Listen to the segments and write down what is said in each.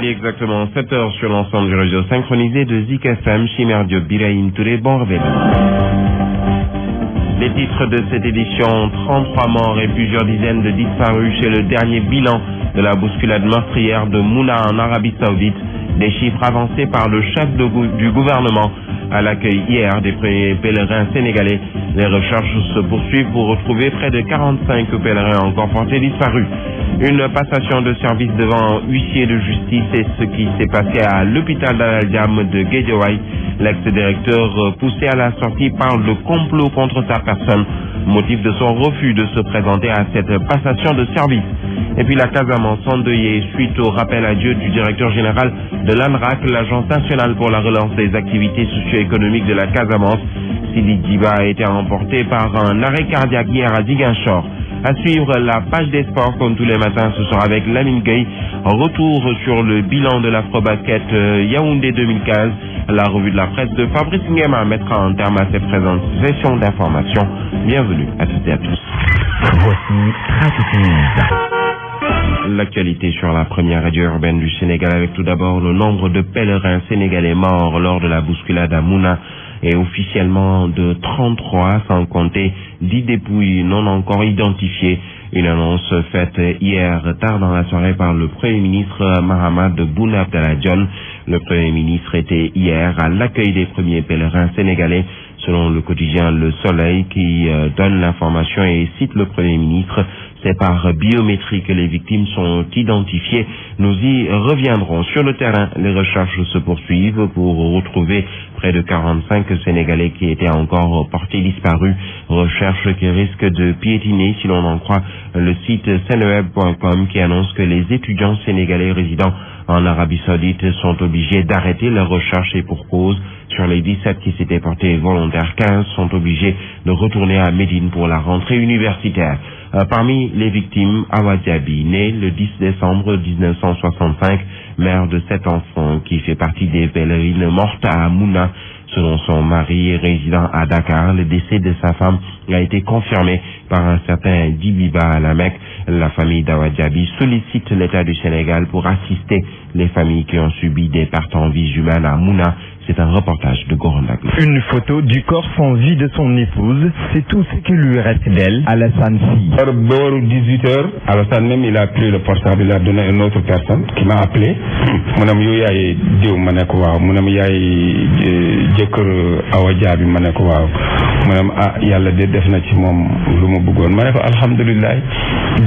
Il est exactement 7h sur l'ensemble du réseau synchronisé de Zik FM, Chimère Diop, Birahim Touré, bon réveil. Les titres de cette édition, 33 morts et plusieurs dizaines de disparus chez le dernier bilan de la bousculade meurtrière de Mouna en Arabie Saoudite. Des chiffres avancés par le chef du gouvernement à l'accueil hier des premiers pèlerins sénégalais. Les recherches se poursuivent pour retrouver près de 45 pèlerins encore portés disparus. Une passation de service devant huissier de justice est ce qui s'est passé à l'hôpital d'Al-Diam de Guédiawaye. L'ex-directeur poussé à la sortie parle de complot contre sa personne, motif de son refus de se présenter à cette passation de service. Et puis la Casamance endeuillée suite au rappel à Dieu du directeur général de l'ANRAC, l'Agence nationale pour la relance des activités socio-économiques de la Casamance. Sidi Djiba a été emporté par un arrêt cardiaque hier à Ziguinchor. À suivre la page des sports comme tous les matins, ce sera avec Lamine Gueye. Retour sur le bilan de l'Afro-Basket Yaoundé 2015. La revue de la presse de Fabrice Nguema mettra en terme à cette présente session d'information. Bienvenue à toutes et à tous. Voici Trafic News. L'actualité sur la première radio urbaine du Sénégal avec tout d'abord le nombre de pèlerins sénégalais morts lors de la bousculade à Mouna est officiellement de 33, sans compter 10 dépouilles non encore identifiées. Une annonce faite hier tard dans la soirée par le Premier ministre Mahamad Boun Abdallah Dionne. Le Premier ministre était hier à l'accueil des premiers pèlerins sénégalais. Selon le quotidien Le Soleil qui donne l'information et cite le Premier ministre, c'est par biométrie que les victimes sont identifiées. Nous y reviendrons. Sur le terrain, les recherches se poursuivent pour retrouver près de 45 Sénégalais qui étaient encore portés disparus. Recherche qui risque de piétiner si l'on en croit le site seneweb.com qui annonce que les étudiants sénégalais résidant en Arabie Saoudite sont obligés d'arrêter leurs recherches et pour cause. Sur les 17 qui s'étaient portés volontaires, 15 sont obligés de retourner à Médine pour la rentrée universitaire. Parmi les victimes, Awa Diaby, née le 10 décembre 1965, mère de 7 enfants, qui fait partie des pèlerines mortes à Mouna. Selon son mari résident à Dakar, le décès de sa femme a été confirmé par un certain Dibiba à la Mecque. La famille d'Awa Diaby sollicite l'État du Sénégal pour assister les familles qui ont subi des pertes en vies humaines à Mouna. C'est un reportage de Gorondak. Une photo du corps sans vie de son épouse, c'est tout ce qui lui reste d'elle. Alassane Sy. Vers 18h, Alassane même il a pris le portable, il a donné à une autre personne qui m'a appelé. Monam yoyaay diw mané ko waaw monam yaay jëkkër Awa Diaby mané ko waaw monam yalla de def na ci mom luma bëggoon mané ko alhamdulillah.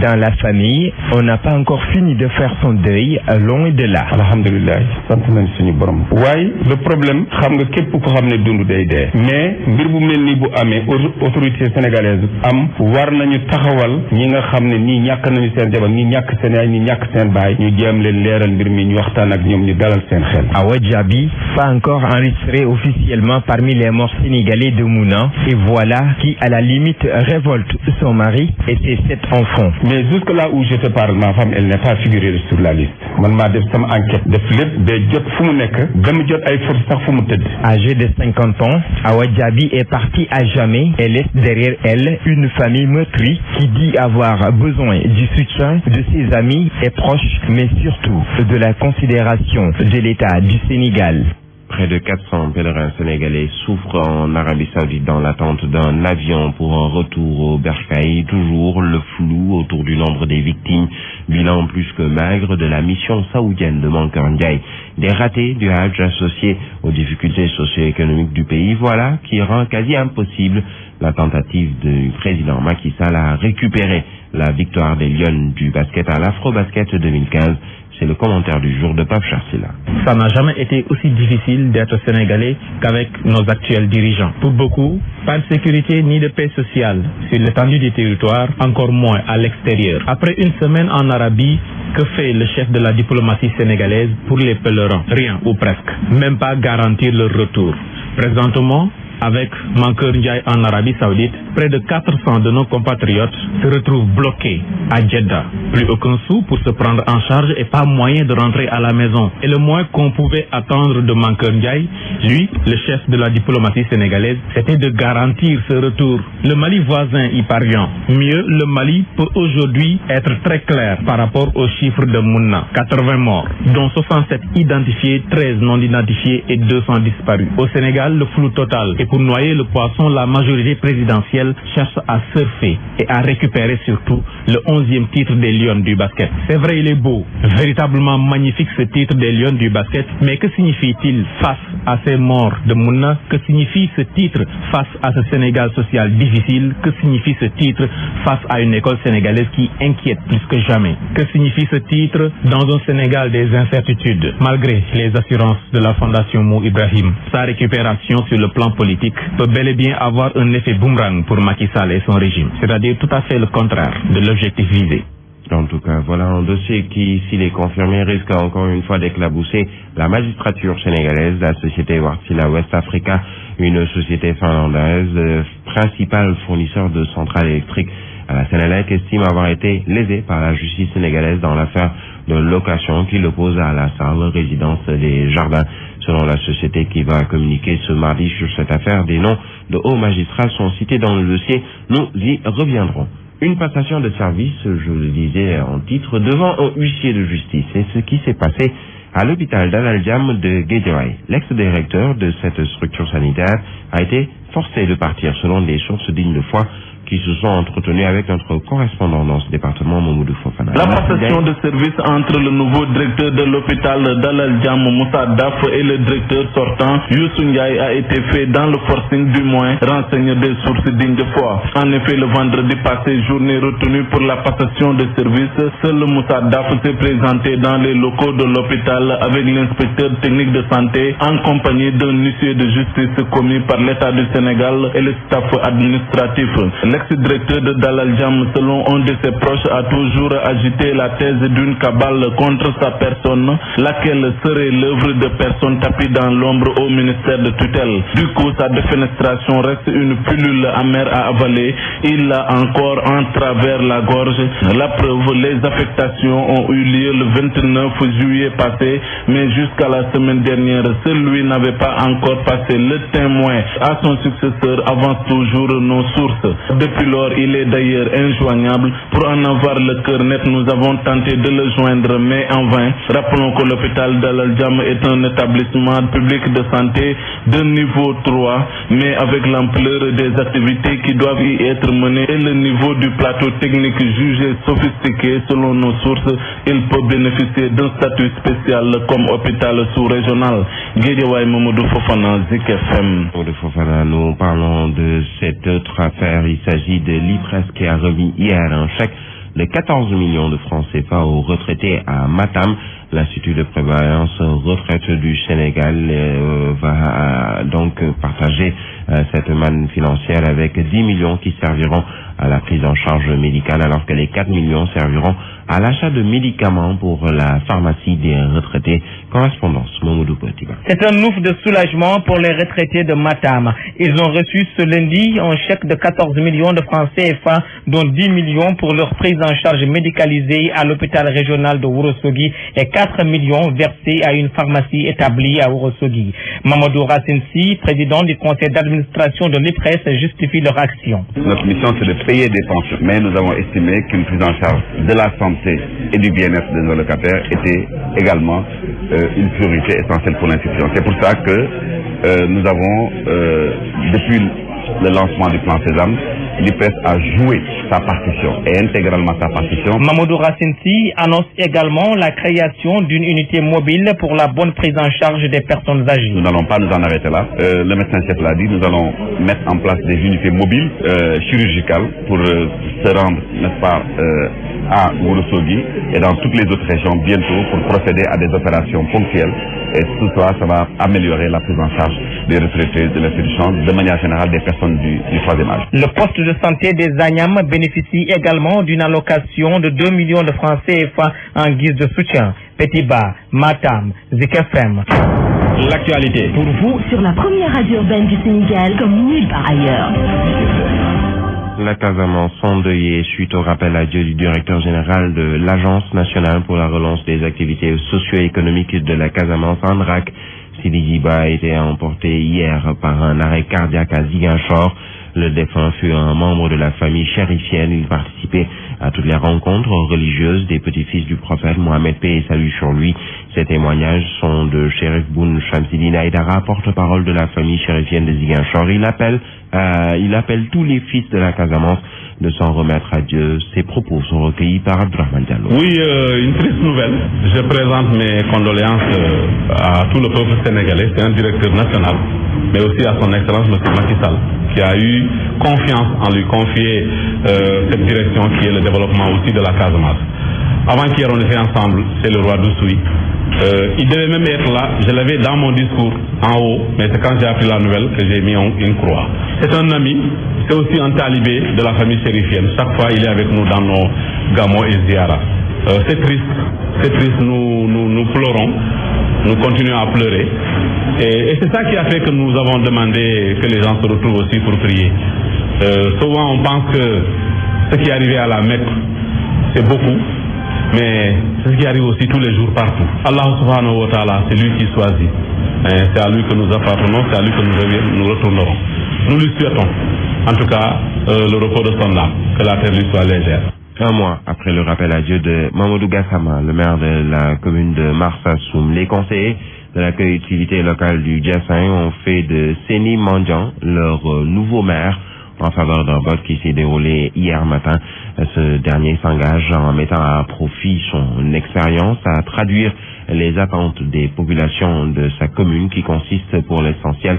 Dans la famille, on n'a pas encore fini de faire son deuil, loin de là. Alhamdulillah, sant nañ suñu borom. Waaye le problème xam nga képp ko xam ne dund day dee mais mbir bu mel ni bu amee autorité sénégalaise am war nañu taxawal ñi nga xam ne ñii ñàkk nañu seen jabar ñi ñàkk seen yaay ñi ñàkk seen baay ñu jéem leen leeral mbir mi ñu waxtaan ak ñoom ñu dalal seen xel. Awa Diaby, pas encore enregistré officiellement parmi les morts sénégalais de Mouna, et voilà qui à la limite révolte son mari et ses 7 enfants. Mais jusque là où je te parle, ma femme elle n'est pas figurée sur la liste. Man maa def sama enquête def lépp ba jot fu mu nekk dama jot ay photos sax fu mu tëdd. Âgée de 50 ans, Awa Diaby est partie à jamais et laisse derrière elle une famille meurtrie qui dit avoir besoin du soutien de ses amis et proches, mais surtout de la considération de l'État du Sénégal. Près de 400 pèlerins sénégalais souffrent en Arabie Saoudite dans l'attente d'un avion pour un retour au Bercail. Toujours le flou autour du nombre des victimes. Bilan plus que maigre de la mission saoudienne de Mankeur Ndiaye. Des ratés du Hajj associés aux difficultés socio-économiques du pays. Voilà qui rend quasi impossible la tentative du président Macky Sall à récupérer la victoire des Lions du basket à l'Afro-Basket 2015. C'est le commentaire du jour de Pape Charsila. Ça n'a jamais été aussi difficile d'être sénégalais qu'avec nos actuels dirigeants. Pour beaucoup, pas de sécurité ni de paix sociale sur l'étendue du territoire, encore moins à l'extérieur. Après une semaine en Arabie, que fait le chef de la diplomatie sénégalaise pour les pèlerins? Rien ou presque. Même pas garantir leur retour. Présentement, Avec Mankeur Ndiaye en Arabie Saoudite, près de 400 de nos compatriotes se retrouvent bloqués à Jeddah. Plus aucun sou pour se prendre en charge et pas moyen de rentrer à la maison. Et le moins qu'on pouvait attendre de Mankeur Ndiaye, lui, le chef de la diplomatie sénégalaise, c'était de garantir ce retour. Le Mali voisin y parvient. Mieux, le Mali peut aujourd'hui être très clair par rapport aux chiffres de Mouna. 80 morts, dont 67 identifiés, 13 non identifiés et 200 disparus. Au Sénégal, le flou total. Et pour noyer le poisson, la majorité présidentielle cherche à surfer et à récupérer surtout le 11e titre des Lions du basket. C'est vrai, il est beau, véritablement magnifique ce titre des Lions du basket, mais que signifie-t-il face à ces morts de Mouna? Que signifie ce titre face à ce Sénégal social difficile? Que signifie ce titre face à une école sénégalaise qui inquiète plus que jamais? Que signifie ce titre dans un Sénégal des incertitudes? Malgré les assurances de la Fondation Mou Ibrahim, sa récupération sur le plan politique peut bel et bien avoir un effet boomerang pour Macky Sall et son régime, c'est-à-dire tout à fait le contraire de l'objectif visé. En tout cas, voilà un dossier qui, s'il est confirmé, risque encore une fois d'éclabousser la magistrature sénégalaise. La société Wartsila West Africa, une société finlandaise, principal fournisseur de centrales électriques à la Sénélec, estime avoir été lésée par la justice sénégalaise dans l'affaire de location qui l'oppose à la salle résidence des Jardins. Selon la société qui va communiquer ce mardi sur cette affaire, des noms de hauts magistrats sont cités dans le dossier. Nous y reviendrons. Une passation de service, je le disais en titre, devant un huissier de justice. C'est ce qui s'est passé à l'hôpital d'Al Diam de Guédiawaye. L'ex-directeur de cette structure sanitaire a été forcé de partir selon des sources dignes de foi qui se sont entretenus avec notre correspondant dans ce département, Mamoudou Fofana. La passation de service entre le nouveau directeur de l'hôpital d'Al Diam, Moussa Daf, et le directeur sortant, Youssou Ndiaye, a été fait dans le forcing, du moins, renseigne des sources dignes de foi. En effet, le vendredi passé, journée retenue pour la passation de service, seul Moussa Daf s'est présenté dans les locaux de l'hôpital avec l'inspecteur technique de santé en compagnie d'un huissier de justice commis par l'État du Sénégal et le staff administratif. L'ex-directeur de Dalal Jam, selon un de ses proches, a toujours agité la thèse d'une cabale contre sa personne, laquelle serait l'œuvre de personnes tapées dans l'ombre au ministère de tutelle. Du coup, sa défenestration reste une pilule amère à avaler. Il l'a encore en travers la gorge. La preuve, les affectations ont eu lieu le 29 juillet passé, mais jusqu'à la semaine dernière, celui n'avait pas encore passé. Le témoin à son successeur avance toujours nos sources. Depuis lors, il est d'ailleurs injoignable. Pour en avoir le cœur net, nous avons tenté de le joindre, mais en vain. Rappelons que l'hôpital d'Al Diam est un établissement public de santé de niveau 3, mais avec l'ampleur des activités qui doivent y être menées et le niveau du plateau technique jugé sophistiqué selon nos sources, il peut bénéficier d'un statut spécial comme hôpital sous-régional. Guédiawaye, Mamoudou Fofana, Zik FM. Mamoudou Fofana, nous parlons de cette autre affaire. Il s'agit de l'IPRES qui a remis hier un chèque de 14 millions de francs CFA aux retraités à Matam. L'Institut de prévoyance retraite du Sénégal va donc partager cette manne financière avec 10 millions qui serviront à la prise en charge médicale, alors que les 4 millions serviront à l'achat de médicaments pour la pharmacie des retraités. Correspondance, Mamoudou Potiba. C'est un ouf de soulagement pour les retraités de Matam. Ils ont reçu ce lundi un chèque de 14 millions de francs CFA, dont 10 millions pour leur prise en charge médicalisée à l'hôpital régional de Ourossogui et 4 millions versés à une pharmacie établie à Ourossogui. Mamadou Racine-Si, président du conseil d'administration de l'IPRES, justifie leur action. Notre mission, c'est de payer des pensions, mais nous avons estimé qu'une prise en charge de la santé et du bien-être de nos locataires était également une priorité essentielle pour l'institution. C'est pour ça que nous avons, depuis le lancement du plan Sésame, l'IPRES a joué sa partition et intégralement sa partition. Mamadou Racine-Si annonce également la création d'une unité mobile pour la bonne prise en charge des personnes âgées. Nous n'allons pas nous en arrêter là. Le médecin-chef l'a dit, nous allons mettre en place des unités mobiles chirurgicales pour se rendre, n'est-ce pas, à Ourossogui et dans toutes les autres régions bientôt pour procéder à des opérations ponctuelles. Et tout ça, ça va améliorer la prise en charge des retraités de l'institution, de manière générale des personnes du troisième âge. Le poste de santé des Agnam bénéficie également d'une allocation de 2 millions de francs CFA en guise de soutien. Petit Ba, Matam, Zik FM. l'actualité. Pour vous, sur la première radio urbaine du Sénégal, comme nulle part ailleurs. La Casamance endeuillée suite au rappel à Dieu du directeur général de l'Agence nationale pour la relance des activités socio-économiques de la Casamance, ANRAC. Sidi Djiba a été emporté hier par un arrêt cardiaque à Ziguinchor. Le défunt fut un membre de la famille chérifienne. Il participait à toutes les rencontres religieuses des petits-fils du prophète. Mohamed paix et salut sur lui. Ces témoignages sont de Chérif Boun Chamsidine Aïdara, porte-parole de la famille chérifienne de Ziguinchor. Il appelle tous les fils de la Casamance de s'en remettre à Dieu. Ces propos sont recueillis par Abdourahmane Diallo. Oui, une triste nouvelle. Je présente mes condoléances à tout le peuple sénégalais. C'est un directeur national, mais aussi à son excellence, M. Macky Sall, qui a eu confiance en lui confier cette direction qui est le développement aussi de la Casamance. Avant-hier, on était ensemble, c'est le roi d'Oussouy. Il devait même être là, je l'avais dans mon discours en haut, mais c'est quand j'ai appris la nouvelle que j'ai mis une croix. C'est un ami, c'est aussi un talibé de la famille chérifienne. Chaque fois, il est avec nous dans nos gamos et ziyaras. C'est triste, nous pleurons, nous continuons à pleurer. Et c'est ça qui a fait que nous avons demandé que les gens se retrouvent aussi pour prier. Souvent, on pense que ce qui est arrivé à la Mecque, c'est beaucoup. Mais c'est ce qui arrive aussi tous les jours partout. Allah subhanahu wa ta'ala, c'est lui qui choisit. C'est à lui que nous appartenons, c'est à lui que nous retournerons. Nous lui souhaitons, en tout cas, le repos de son âme, que la terre lui soit légère. Un mois après le rappel à Dieu de Mamadou Gassama, le maire de la commune de Marsassoum, les conseillers de la collectivité locale du Diassin ont fait de Séni Mandian leur nouveau maire en faveur d'un vote qui s'est déroulé hier matin. Ce dernier s'engage en mettant à profit son expérience à traduire les attentes des populations de sa commune qui consistent pour l'essentiel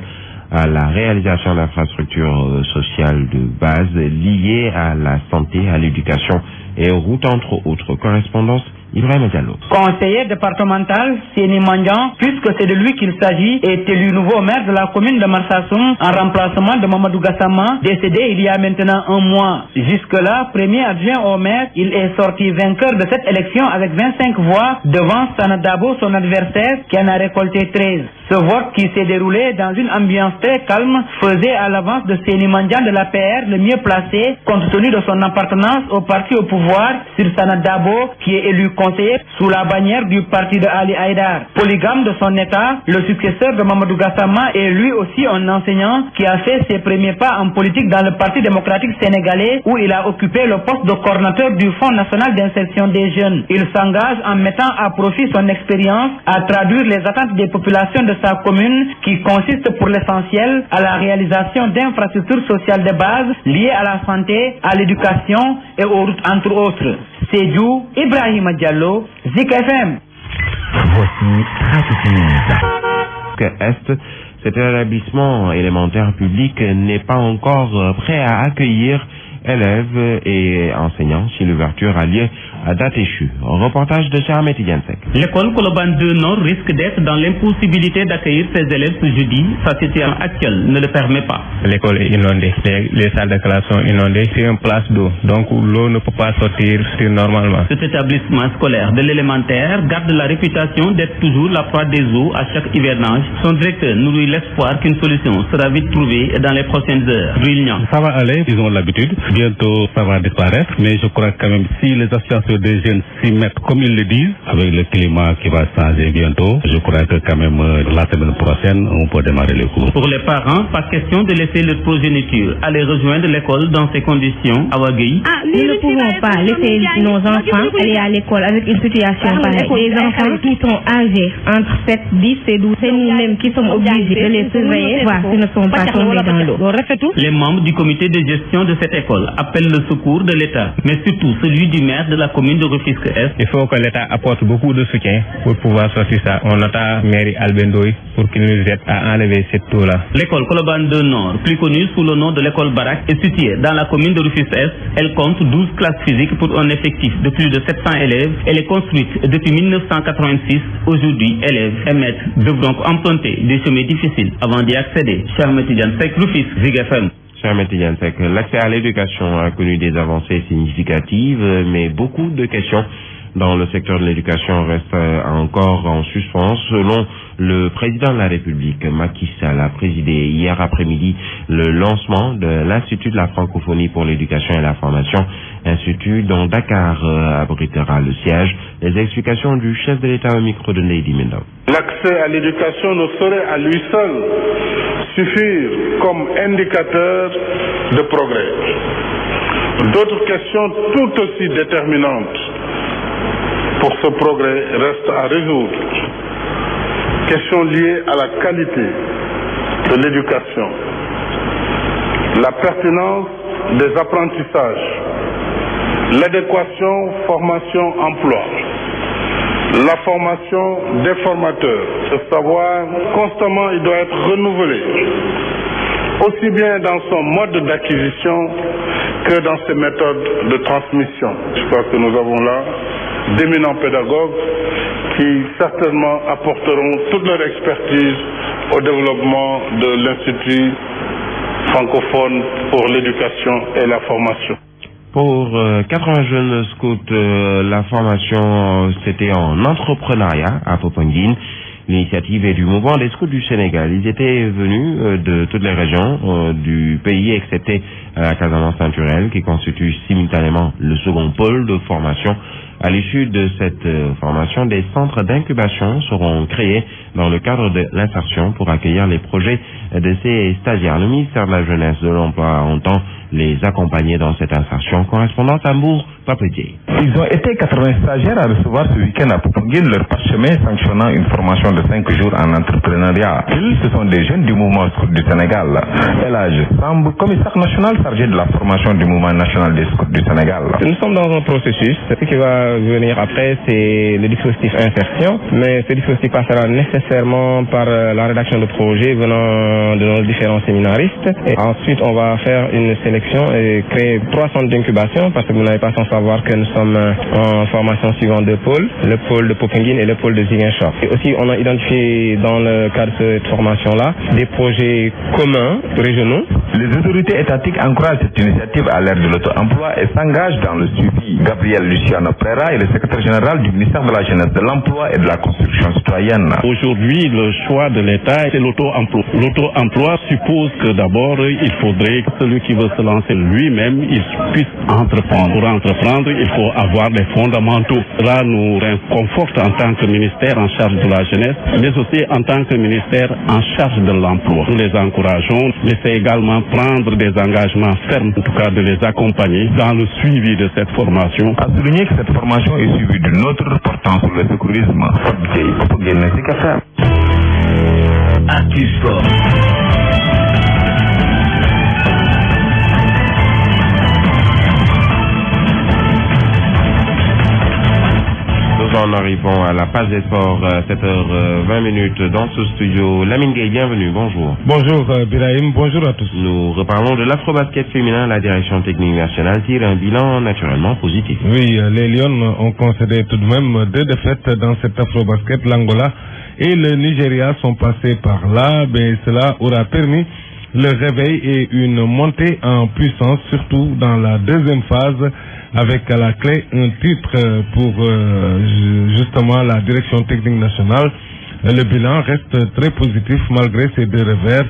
à la réalisation d'infrastructures sociales de base liées à la santé, à l'éducation et aux routes, entre autres. Correspondance Ibrahim Diallo. Conseiller départemental Séni Mandian, puisque c'est de lui qu'il s'agit, est élu nouveau maire de la commune de Marsassoum en remplacement de Mamadou Gassama, décédé il y a maintenant un mois. Jusque-là, premier adjoint au maire, il est sorti vainqueur de cette élection avec 25 voix devant Sanadabo, son adversaire, qui en a récolté 13. Ce vote qui s'est déroulé dans une ambiance très calme faisait à l'avance de Séni Mandian de l'APR le mieux placé compte tenu de son appartenance au parti au pouvoir sur Sanadabo qui est élu conseiller sous la bannière du parti de Ali Haïdar. Polygame de son état, le successeur de Mamadou Gassama est lui aussi un enseignant qui a fait ses premiers pas en politique dans le Parti démocratique sénégalais où il a occupé le poste de coordinateur du Fonds national d'insertion des jeunes. Il s'engage en mettant à profit son expérience à traduire les attentes des populations de sa commune qui consistent pour l'essentiel à la réalisation d'infrastructures sociales de base liées à la santé, à l'éducation et aux routes entre autres. Sédhiou, Ibrahima Diallo, Zik FM. Voici Trafic Est, cet établissement élémentaire public n'est pas encore prêt à accueillir élèves et enseignants si l'ouverture a lieu à date échue. Reportage de Charmet Diansek. L'école Colobane 2 Nord risque d'être dans l'impossibilité d'accueillir ses élèves ce jeudi. Sa situation actuelle ne le permet pas. L'école est inondée, les salles de classe sont inondées, c'est une place d'eau, donc l'eau ne peut pas sortir normalement. Cet établissement scolaire de l'élémentaire garde la réputation d'être toujours la proie des eaux à chaque hivernage. Son directeur nourrit l'espoir qu'une solution sera vite trouvée dans les prochaines heures. Brillant. Ça va aller, ils ont l'habitude. Bientôt, ça va disparaître. Mais je crois quand même, si les associations des jeunes s'y mettent comme ils le disent, avec le climat qui va changer bientôt, je crois que quand même, la semaine prochaine, on peut démarrer les cours. Pour les parents, pas question de laisser leur progéniture aller rejoindre l'école dans ces conditions. Awagui. Nous ne pouvons pas laisser nos enfants aller à l'école avec une situation pareille. Les enfants qui sont âgés entre 7, 10 et 12, c'est nous-mêmes qui sommes obligés de les surveiller, voir s'ils ne sont pas tombés dans l'eau. Les membres du comité de gestion de cette école appellent le secours de l'État, mais surtout celui du maire de la commune de Rufisque-Est. Il faut que l'État apporte beaucoup de soutien pour pouvoir sortir ça. On attend mairie Albendoy pour qu'il nous aide à enlever cette eau-là. L'école Colobane 2 Nord, plus connue sous le nom de l'école Barak, est située dans la commune de Rufisque-Est. Elle compte 12 classes physiques pour un effectif de plus de 700 élèves. Elle est construite depuis 1986. Aujourd'hui, élèves et maîtres doivent donc emprunter des chemins difficiles avant d'y accéder. Charmet Diansek, Rufisque, Zik FM. L'accès à l'éducation a connu des avancées significatives, mais beaucoup de questions dans le secteur de l'éducation reste encore en suspens. Selon le président de la République, Macky Sall, a présidé hier après-midi le lancement de l'Institut de la francophonie pour l'éducation et la formation, institut dont Dakar abritera le siège. Les explications du chef de l'État au micro de Lady Mendo. L'accès à l'éducation ne saurait à lui seul suffire comme indicateur de progrès. D'autres questions tout aussi déterminantes pour ce progrès restent à résoudre. Questions liées à la qualité de l'éducation, la pertinence des apprentissages, l'adéquation formation-emploi, la formation des formateurs. Ce savoir, constamment, il doit être renouvelé, aussi bien dans son mode d'acquisition que dans ses méthodes de transmission. Je crois que nous avons là d'éminents pédagogues qui certainement apporteront toute leur expertise au développement de l'Institut francophone pour l'éducation et la formation. Pour 80 jeunes scouts, la formation c'était en entrepreneuriat à Popenguine. L'initiative est du mouvement des scouts du Sénégal. Ils étaient venus de toutes les régions du pays, excepté la Casamance naturelle, qui constitue simultanément le second pôle de formation. À l'issue de cette formation, des centres d'incubation seront créés dans le cadre de l'insertion pour accueillir les projets de ces stagiaires. Le ministère de la Jeunesse et de l'Emploi entend les accompagner dans cette insertion. Correspondance à Mbour, Papetier. Ils ont été 80 stagiaires à recevoir ce week-end à Popenguine leur parchemin sanctionnant une formation de 5 jours en entrepreneuriat. Ils, ce sont des jeunes du mouvement scout du Sénégal. Elhadj Samb, commissaire national chargé de la formation du mouvement national des scouts du Sénégal. Nous sommes dans un processus. Ce qui va venir après, c'est le dispositif insertion, mais ce dispositif passera nécessairement par la rédaction de projets venant de nos différents séminaristes. Et ensuite, on va faire une sélection et créer 3 centres d'incubation, parce que vous n'avez pas sans savoir que nous sommes en formation suivant 2 pôles, le pôle de Popenguine et le pôle de Ziguinchor. Et aussi, on a identifié dans le cadre de cette formation-là des projets communs, régionaux. Les autorités étatiques encouragent cette initiative à l'ère de l'auto-emploi et s'engagent dans le suivi. Gabriel Luciano Prera est le secrétaire général du ministère de la Jeunesse, de l'Emploi et de la Construction citoyenne. Aujourd'hui, le choix de l'État, c'est l'auto-emploi. L'auto-emploi suppose que d'abord, il faudrait que celui qui veut se lancer lui-même, il puisse entreprendre. Pour entreprendre, il faut avoir des fondamentaux. Cela nous réconforte en tant que ministère en charge de la jeunesse, mais aussi en tant que ministère en charge de l'emploi. Nous les encourageons, mais c'est également prendre des engagements fermes, en tout cas de les accompagner dans le suivi de cette formation. À souligner que cette formation est suivie d'une autre portant sur le secourisme. Actu Sport. Nous en arrivons à la page des sports, 7h20 dans ce studio. Lamine Gueye, bienvenue, bonjour. Bonjour Birahim, bonjour à tous. Nous reparlons de l'afro-basket féminin. La direction technique nationale tire un bilan naturellement positif. Oui, les Lions ont concédé tout de même 2 défaites dans cet afro-basket. L'Angola et le Nigeria sont passés par là, mais cela aura permis le réveil et une montée en puissance, surtout dans la deuxième phase, avec à la clé un titre pour justement la direction technique nationale. Le bilan reste très positif malgré ces 2 revers.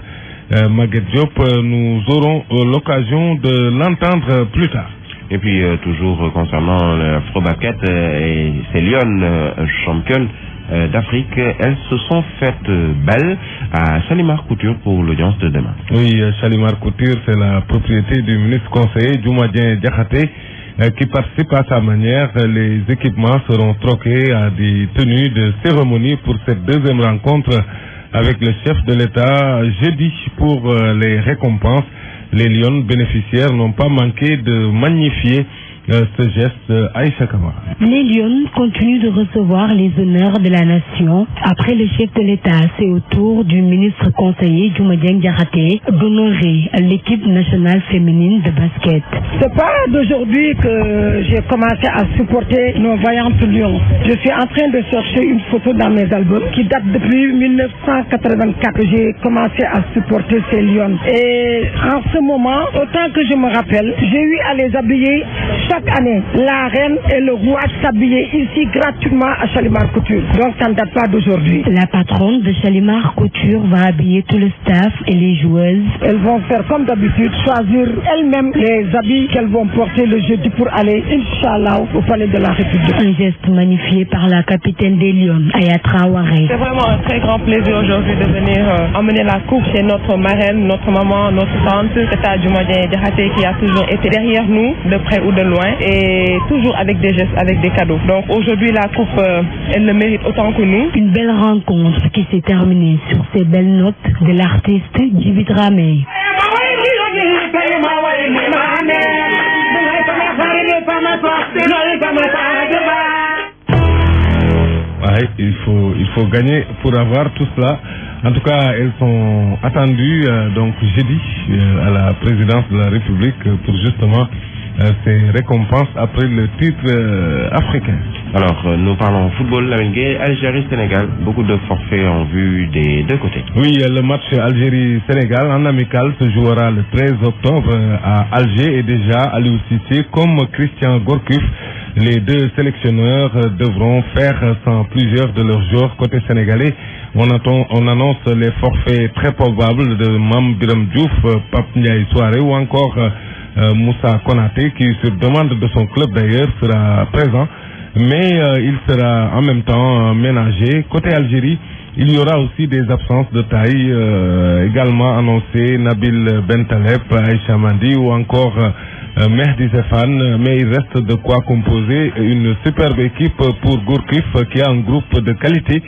Maguette Diop, nous aurons l'occasion de l'entendre plus tard. Et puis toujours concernant l'afro-basket et ces Lions championnes d'Afrique, elles se sont faites belles à Chalimar Couture pour l'audience de demain. Oui, Chalimar Couture, c'est la propriété du ministre conseiller Djoumadien Diakhaté qui participe à sa manière. Les équipements seront troqués à des tenues de cérémonie pour cette deuxième rencontre avec le chef de l'État jeudi pour les récompenses. Les Lions bénéficiaires n'ont pas manqué de magnifier ce geste. Aïcha Kamara. Les Lions continuent de recevoir les honneurs de la nation. Après le chef de l'État, c'est au tour du ministre conseiller Djoumadien Diakhaté d'honorer l'équipe nationale féminine de basket. C'est pas d'aujourd'hui que j'ai commencé à supporter nos vaillantes Lions. Je suis en train de chercher une photo dans mes albums qui date depuis 1984 que j'ai commencé à supporter ces Lions. Et en ce moment, autant que je me rappelle, j'ai eu à les habiller chaque année, la reine et le roi s'habillaient ici gratuitement à Chalimar Couture. Donc ça ne date pas d'aujourd'hui. La patronne de Chalimar Couture va habiller tout le staff et les joueuses. Elles vont faire comme d'habitude, choisir elles-mêmes les habits qu'elles vont porter le jeudi pour aller, Inch'Allah, au palais de la République. Un geste magnifié par la capitaine des Lions, Aya Traoré. C'est vraiment un très grand plaisir aujourd'hui de venir emmener la coupe chez notre marraine, notre maman, notre tante, Tata Djoumadien Diakhaté, qui a toujours été derrière nous, de près ou de loin, et toujours avec des gestes, avec des cadeaux. Donc aujourd'hui, la coupe, elle le mérite autant que nous. Une belle rencontre qui s'est terminée sur ces belles notes de l'artiste Djiby Dramé. Ouais, il faut gagner pour avoir tout cela. En tout cas, elles sont attendues donc jeudi à la présidence de la République pour justement ces récompenses après le titre africain. Alors, nous parlons football, Algérie-Sénégal. Beaucoup de forfaits en vue des deux côtés. Oui, le match Algérie-Sénégal en amical se jouera le 13 octobre à Alger et déjà Aliou Cissé comme Christian Gourcuff. Les deux sélectionneurs devront faire sans plusieurs de leurs joueurs côté sénégalais. On annonce les forfaits très probables de Mame Biram Diouf, Pape Ndiaye Souaré ou encore Moussa Konaté qui, sur demande de son club d'ailleurs, sera présent. Mais il sera en même temps ménagé. Côté Algérie, il y aura aussi des absences de taille également annoncées. Nabil Bentaleb, Aïcha Mandi ou encore Mehdi Zefane, mais il reste de quoi composer une superbe équipe pour Gourcuff qui a un groupe de qualité.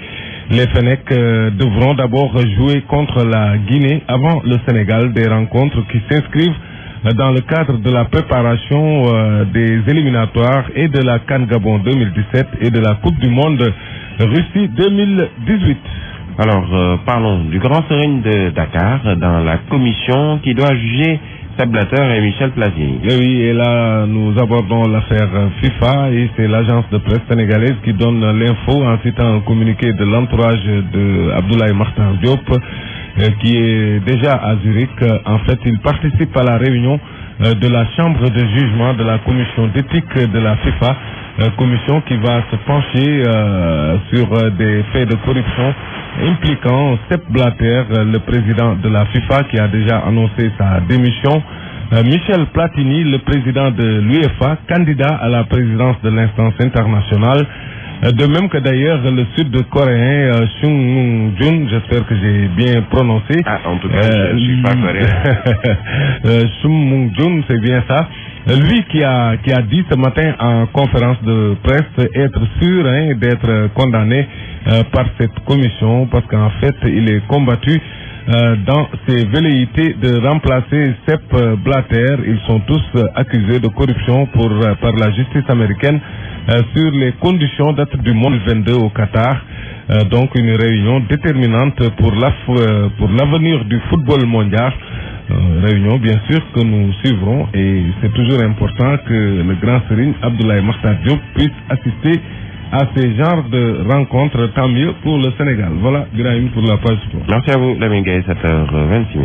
Les Fennecs devront d'abord jouer contre la Guinée avant le Sénégal, des rencontres qui s'inscrivent dans le cadre de la préparation des éliminatoires et de la CAN Gabon 2017 et de la Coupe du Monde Russie 2018. Alors, parlons du Grand Serigne de Dakar dans la commission qui doit juger Sepp Blatter et Michel Platini. Et oui, et là, nous abordons l'affaire FIFA et c'est l'agence de presse sénégalaise qui donne l'info en citant un communiqué de l'entourage de Abdoulaye Martin Diop qui est déjà à Zurich. En fait, il participe à la réunion de la chambre de jugement de la commission d'éthique de la FIFA, commission qui va se pencher sur des faits de corruption impliquant Sepp Blatter, le président de la FIFA qui a déjà annoncé sa démission, Michel Platini, le président de l'UEFA, candidat à la présidence de l'instance internationale, de même que d'ailleurs le sud-coréen Chung Moon-jun, j'espère que j'ai bien prononcé. Ah, en tout cas, je ne suis pas coréen. Chung Moon-jun, c'est bien ça. Lui qui a dit ce matin en conférence de presse être sûr d'être condamné par cette commission parce qu'en fait il est combattu dans ses velléités de remplacer Sepp Blatter. Ils sont tous accusés de corruption par la justice américaine sur les conditions date du monde 22 au Qatar. Donc une réunion déterminante pour l'avenir du football mondial. Réunion bien sûr que nous suivrons et c'est toujours important que le grand Serigne Abdoulaye Makhtar Diop puisse assister à ces genres de rencontres, tant mieux pour le Sénégal. Voilà, Birahim pour la page sport. Merci à vous, Lamine Gaye, 7h26.